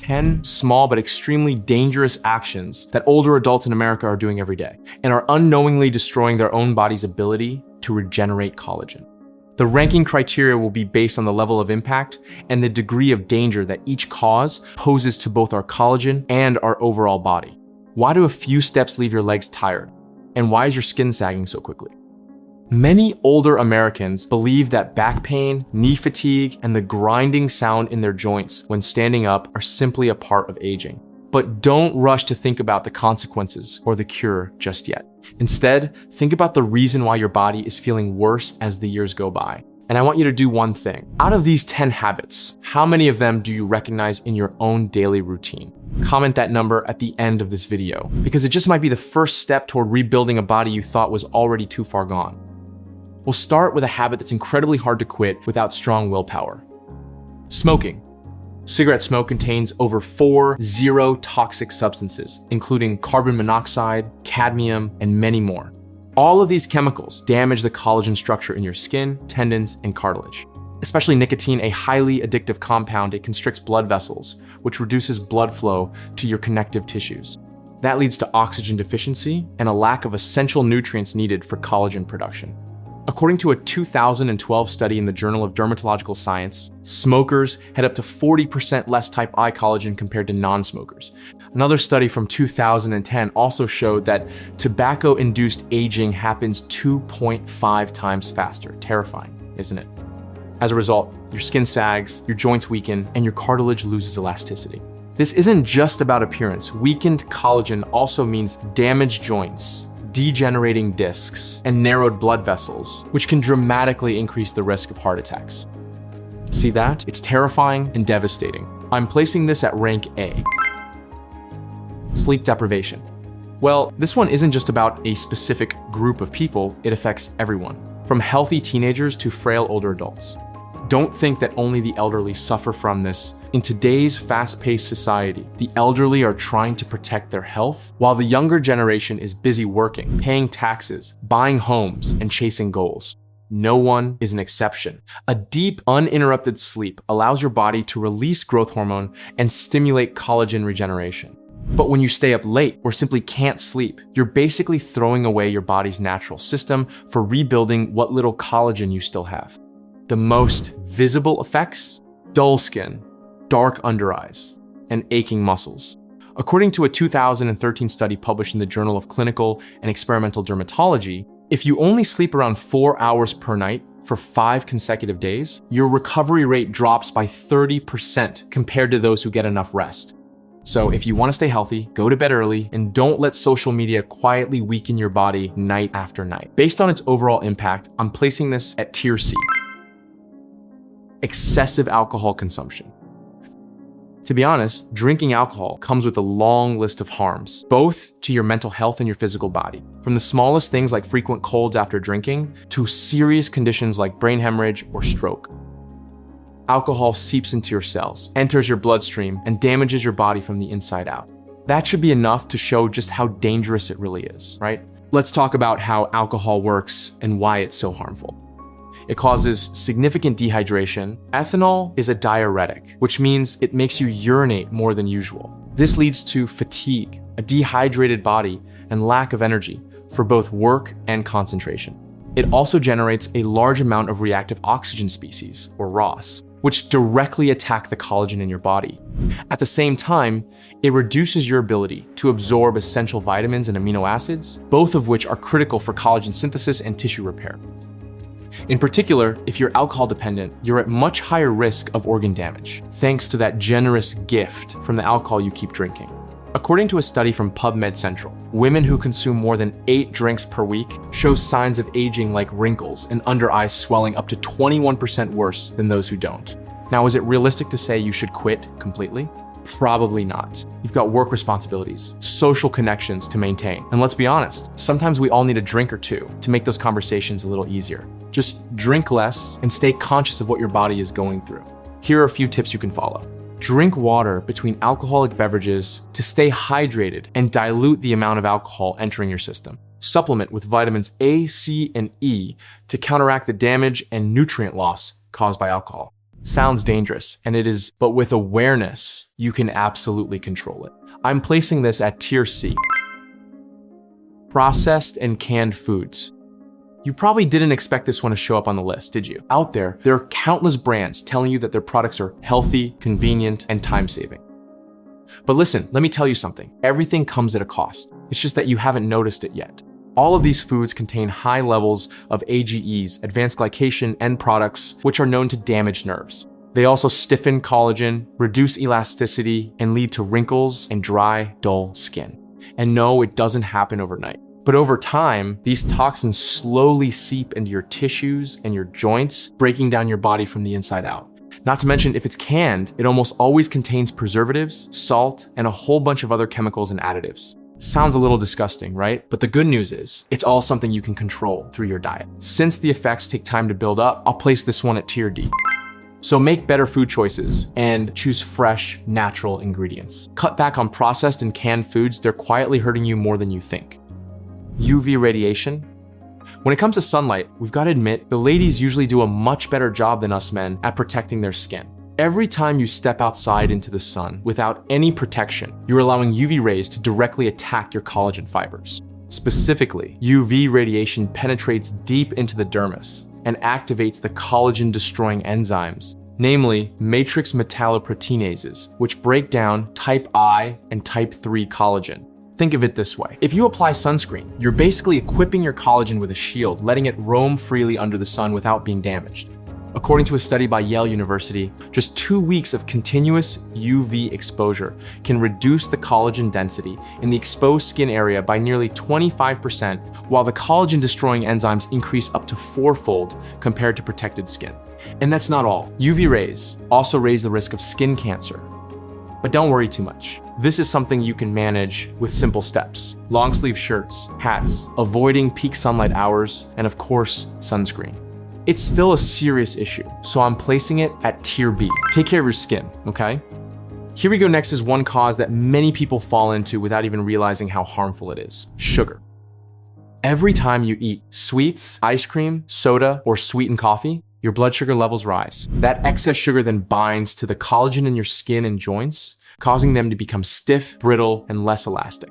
10 small but extremely dangerous actions that older adults in America are doing every day and are unknowingly destroying their own body's ability to regenerate collagen. The ranking criteria will be based on the level of impact and the degree of danger that each cause poses to both our collagen and our overall body. Why do a few steps leave your legs tired? And why is your skin sagging so quickly? Many older Americans believe that back pain, knee fatigue, and the grinding sound in their joints when standing up are simply a part of aging. But don't rush to think about the consequences or the cure just yet. Instead, think about the reason why your body is feeling worse as the years go by. And I want you to do one thing. Out of these 10 habits, how many of them do you recognize in your own daily routine? Comment that number at the end of this video, because it just might be the first step toward rebuilding a body you thought was already too far gone. We'll start with a habit that's incredibly hard to quit without strong willpower. Smoking. Cigarette smoke contains over 4 toxic substances, including carbon monoxide, cadmium, and many more. All of these chemicals damage the collagen structure in your skin, tendons, and cartilage. Especially nicotine, a highly addictive compound, it constricts blood vessels, which reduces blood flow to your connective tissues. That leads to oxygen deficiency and a lack of essential nutrients needed for collagen production. According to a 2012 study in the Journal of Dermatological Science, smokers had up to 40% less type I collagen compared to non-smokers. Another study from 2010 also showed that tobacco-induced aging happens 2.5 times faster. Terrifying, isn't it? As a result, your skin sags, your joints weaken, and your cartilage loses elasticity. This isn't just about appearance. Weakened collagen also means damaged joints, degenerating discs, and narrowed blood vessels, which can dramatically increase the risk of heart attacks. See that? It's terrifying and devastating. I'm placing this at rank A. Sleep deprivation. Well, this one isn't just about a specific group of people, it affects everyone, from healthy teenagers to frail older adults. Don't think that only the elderly suffer from this. In today's fast-paced society, the elderly are trying to protect their health, while the younger generation is busy working, paying taxes, buying homes, and chasing goals. No one is an exception. A deep, uninterrupted sleep allows your body to release growth hormone and stimulate collagen regeneration. But when you stay up late or simply can't sleep, you're basically throwing away your body's natural system for rebuilding what little collagen you still have. The most visible effects? Dull skin, dark under eyes, and aching muscles. According to a 2013 study published in the Journal of Clinical and Experimental Dermatology, if you only sleep around 4 hours per night for 5 consecutive days, your recovery rate drops by 30% compared to those who get enough rest. So if you want to stay healthy, go to bed early and don't let social media quietly weaken your body night after night. Based on its overall impact, I'm placing this at tier C. Excessive alcohol consumption. To be honest, drinking alcohol comes with a long list of harms, both to your mental health and your physical body. From the smallest things like frequent colds after drinking, to serious conditions like brain hemorrhage or stroke. Alcohol seeps into your cells, enters your bloodstream, and damages your body from the inside out. That should be enough to show just how dangerous it really is, right? Let's talk about how alcohol works and why it's so harmful. It causes significant dehydration. Ethanol is a diuretic, which means it makes you urinate more than usual. This leads to fatigue, a dehydrated body, and lack of energy for both work and concentration. It also generates a large amount of reactive oxygen species, or ROS, which directly attack the collagen in your body. At the same time, it reduces your ability to absorb essential vitamins and amino acids, both of which are critical for collagen synthesis and tissue repair. In particular, if you're alcohol dependent, you're at much higher risk of organ damage, thanks to that generous gift from the alcohol you keep drinking. According to a study from PubMed Central, women who consume more than 8 drinks per week show signs of aging like wrinkles and under eye swelling up to 21% worse than those who don't. Now, is it realistic to say you should quit completely? Probably not. You've got work responsibilities, social connections to maintain. And let's be honest, sometimes we all need a drink or two to make those conversations a little easier. Just drink less and stay conscious of what your body is going through. Here are a few tips you can follow. Drink water between alcoholic beverages to stay hydrated and dilute the amount of alcohol entering your system. Supplement with vitamins A, C, and E to counteract the damage and nutrient loss caused by alcohol. Sounds dangerous, and it is, but with awareness, you can absolutely control it. I'm placing this at tier C. Processed and canned foods. You probably didn't expect this one to show up on the list, did you? Out there are countless brands telling you that their products are healthy, convenient, and time-saving. But listen, let me tell you something. Everything comes at a cost. It's just that you haven't noticed it yet. All of these foods contain high levels of AGEs, advanced glycation end products, which are known to damage nerves. They also stiffen collagen, reduce elasticity, and lead to wrinkles and dry, dull skin. And no, it doesn't happen overnight. But over time, these toxins slowly seep into your tissues and your joints, breaking down your body from the inside out. Not to mention, if it's canned, it almost always contains preservatives, salt, and a whole bunch of other chemicals and additives. Sounds a little disgusting, right? But the good news is, it's all something you can control through your diet. Since the effects take time to build up, I'll place this one at tier D. So make better food choices and choose fresh, natural ingredients. Cut back on processed and canned foods. They're quietly hurting you more than you think. UV radiation. When it comes to sunlight, we've got to admit, the ladies usually do a much better job than us men at protecting their skin. Every time you step outside into the sun without any protection, you're allowing UV rays to directly attack your collagen fibers. Specifically, UV radiation penetrates deep into the dermis and activates the collagen-destroying enzymes, namely matrix metalloproteinases, which break down type I and type 3 collagen. Think of it this way. If you apply sunscreen, you're basically equipping your collagen with a shield, letting it roam freely under the sun without being damaged. According to a study by Yale University, just 2 weeks of continuous UV exposure can reduce the collagen density in the exposed skin area by nearly 25%, while the collagen-destroying enzymes increase up to 4-fold compared to protected skin. And that's not all. UV rays also raise the risk of skin cancer. But don't worry too much. This is something you can manage with simple steps. Long sleeve shirts, hats, avoiding peak sunlight hours, and of course, sunscreen. It's still a serious issue, so I'm placing it at tier B. Take care of your skin, okay? Here we go. Next is one cause that many people fall into without even realizing how harmful it is: sugar. Every time you eat sweets, ice cream, soda, or sweetened coffee, your blood sugar levels rise. That excess sugar then binds to the collagen in your skin and joints, causing them to become stiff, brittle, and less elastic.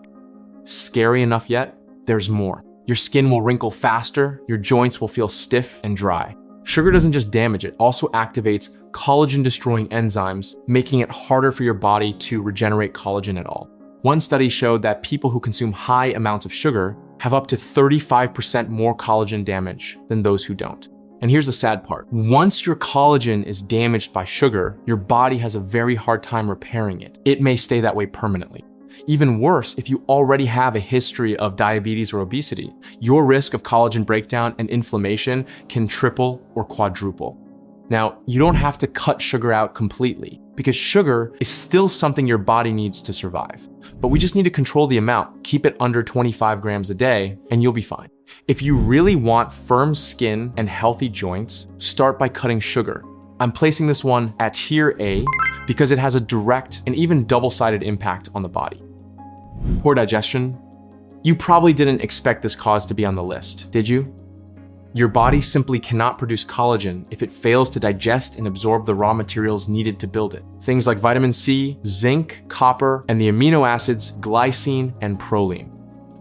Scary enough yet? There's more. Your skin will wrinkle faster, your joints will feel stiff and dry. Sugar doesn't just damage, it also activates collagen-destroying enzymes, making it harder for your body to regenerate collagen at all. One study showed that people who consume high amounts of sugar have up to 35% more collagen damage than those who don't. And here's the sad part. Once your collagen is damaged by sugar, your body has a very hard time repairing it. It may stay that way permanently. Even worse, if you already have a history of diabetes or obesity, your risk of collagen breakdown and inflammation can triple or quadruple. Now, you don't have to cut sugar out completely, because sugar is still something your body needs to survive. But we just need to control the amount, keep it under 25 grams a day, and you'll be fine. If you really want firm skin and healthy joints, start by cutting sugar. I'm placing this one at tier A because it has a direct and even double-sided impact on the body. Poor digestion. You probably didn't expect this cause to be on the list, did you? Your body simply cannot produce collagen if it fails to digest and absorb the raw materials needed to build it. Things like vitamin C, zinc, copper, and the amino acids glycine and proline.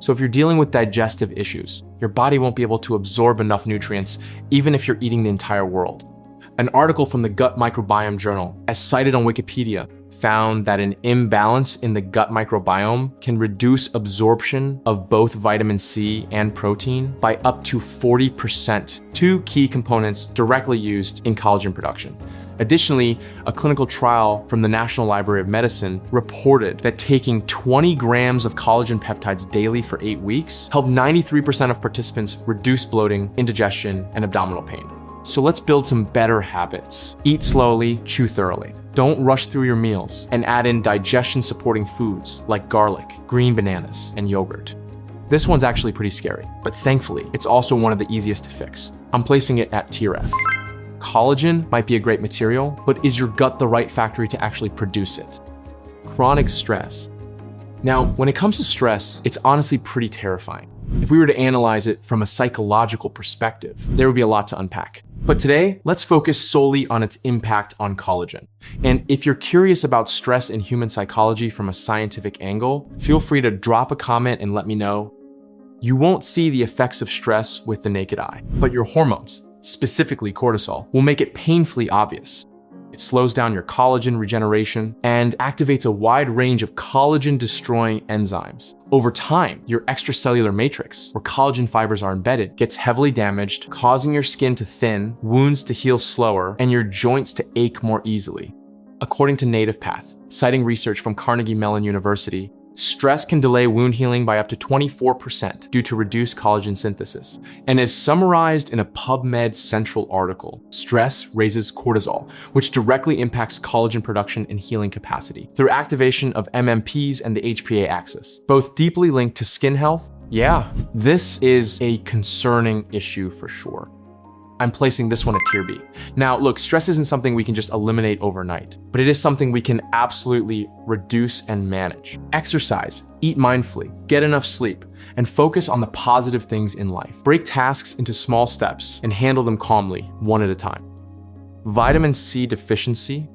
So if you're dealing with digestive issues, your body won't be able to absorb enough nutrients even if you're eating the entire world. An article from the Gut Microbiome Journal, as cited on Wikipedia, found that an imbalance in the gut microbiome can reduce absorption of both vitamin C and protein by up to 40%, two key components directly used in collagen production. Additionally, a clinical trial from the National Library of Medicine reported that taking 20 grams of collagen peptides daily for 8 weeks helped 93% of participants reduce bloating, indigestion, and abdominal pain. So let's build some better habits. Eat slowly, chew thoroughly. Don't rush through your meals, and add in digestion-supporting foods like garlic, green bananas, and yogurt. This one's actually pretty scary, but thankfully, it's also one of the easiest to fix. I'm placing it at tier F. Collagen might be a great material, but is your gut the right factory to actually produce it? Chronic stress. Now, when it comes to stress, it's honestly pretty terrifying. If we were to analyze it from a psychological perspective, there would be a lot to unpack. But today, let's focus solely on its impact on collagen. And if you're curious about stress in human psychology from a scientific angle, feel free to drop a comment and let me know. You won't see the effects of stress with the naked eye, but your hormones, specifically cortisol, will make it painfully obvious. It slows down your collagen regeneration and activates a wide range of collagen-destroying enzymes. Over time, your extracellular matrix, where collagen fibers are embedded, gets heavily damaged, causing your skin to thin, wounds to heal slower, and your joints to ache more easily. According to Native Path, citing research from Carnegie Mellon University, stress can delay wound healing by up to 24% due to reduced collagen synthesis. And as summarized in a PubMed Central article, stress raises cortisol, which directly impacts collagen production and healing capacity through activation of MMPs and the HPA axis, both deeply linked to skin health. Yeah, this is a concerning issue for sure. I'm placing this one at tier B. Now, look, stress isn't something we can just eliminate overnight, but it is something we can absolutely reduce and manage. Exercise, eat mindfully, get enough sleep, and focus on the positive things in life. Break tasks into small steps and handle them calmly, one at a time. Vitamin C deficiency.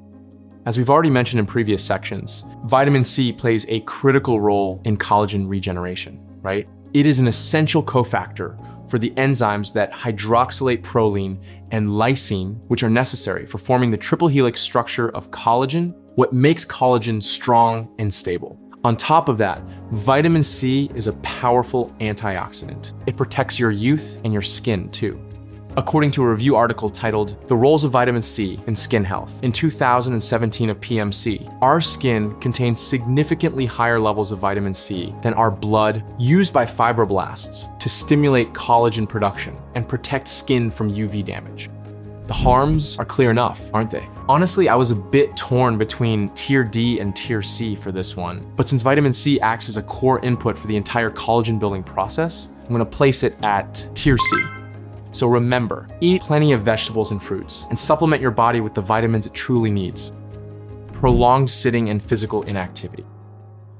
As we've already mentioned in previous sections, vitamin C plays a critical role in collagen regeneration, right? It is an essential cofactor for the enzymes that hydroxylate proline and lysine, which are necessary for forming the triple helix structure of collagen, what makes collagen strong and stable. On top of that, vitamin C is a powerful antioxidant. It protects your youth and your skin too. According to a review article titled "The Roles of Vitamin C in Skin Health" in 2017 of PMC, our skin contains significantly higher levels of vitamin C than our blood, used by fibroblasts to stimulate collagen production and protect skin from UV damage. The harms are clear enough, aren't they? Honestly, I was a bit torn between tier D and tier C for this one, but since vitamin C acts as a core input for the entire collagen building process, I'm gonna place it at tier C. So remember, eat plenty of vegetables and fruits, and supplement your body with the vitamins it truly needs. Prolonged sitting and physical inactivity.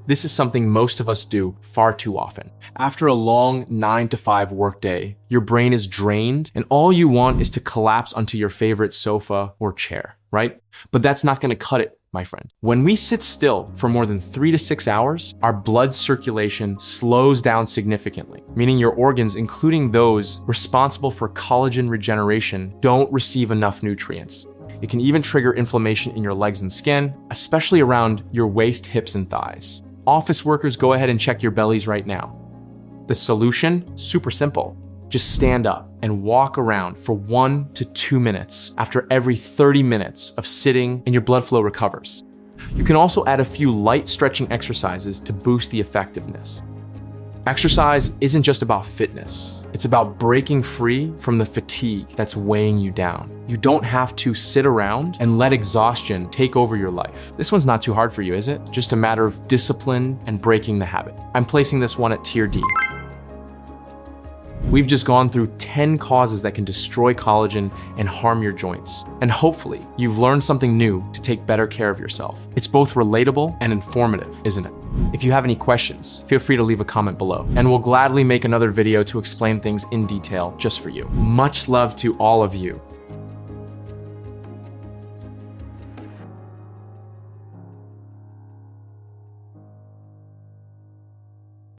This is something most of us do far too often. After a long 9 to 5 workday, your brain is drained, and all you want is to collapse onto your favorite sofa or chair, right? But that's not gonna cut it, my friend. When we sit still for more than 3 to 6 hours, our blood circulation slows down significantly, meaning your organs, including those responsible for collagen regeneration, don't receive enough nutrients. It can even trigger inflammation in your legs and skin, especially around your waist, hips, and thighs. Office workers, go ahead and check your bellies right now. The solution? Super simple. Just stand up and walk around for 1 to 2 minutes after every 30 minutes of sitting, and your blood flow recovers. You can also add a few light stretching exercises to boost the effectiveness. Exercise isn't just about fitness. It's about breaking free from the fatigue that's weighing you down. You don't have to sit around and let exhaustion take over your life. This one's not too hard for you, is it? Just a matter of discipline and breaking the habit. I'm placing this one at tier D. We've just gone through 10 causes that can destroy collagen and harm your joints. And hopefully, you've learned something new to take better care of yourself. It's both relatable and informative, isn't it? If you have any questions, feel free to leave a comment below, and we'll gladly make another video to explain things in detail just for you. Much love to all of you.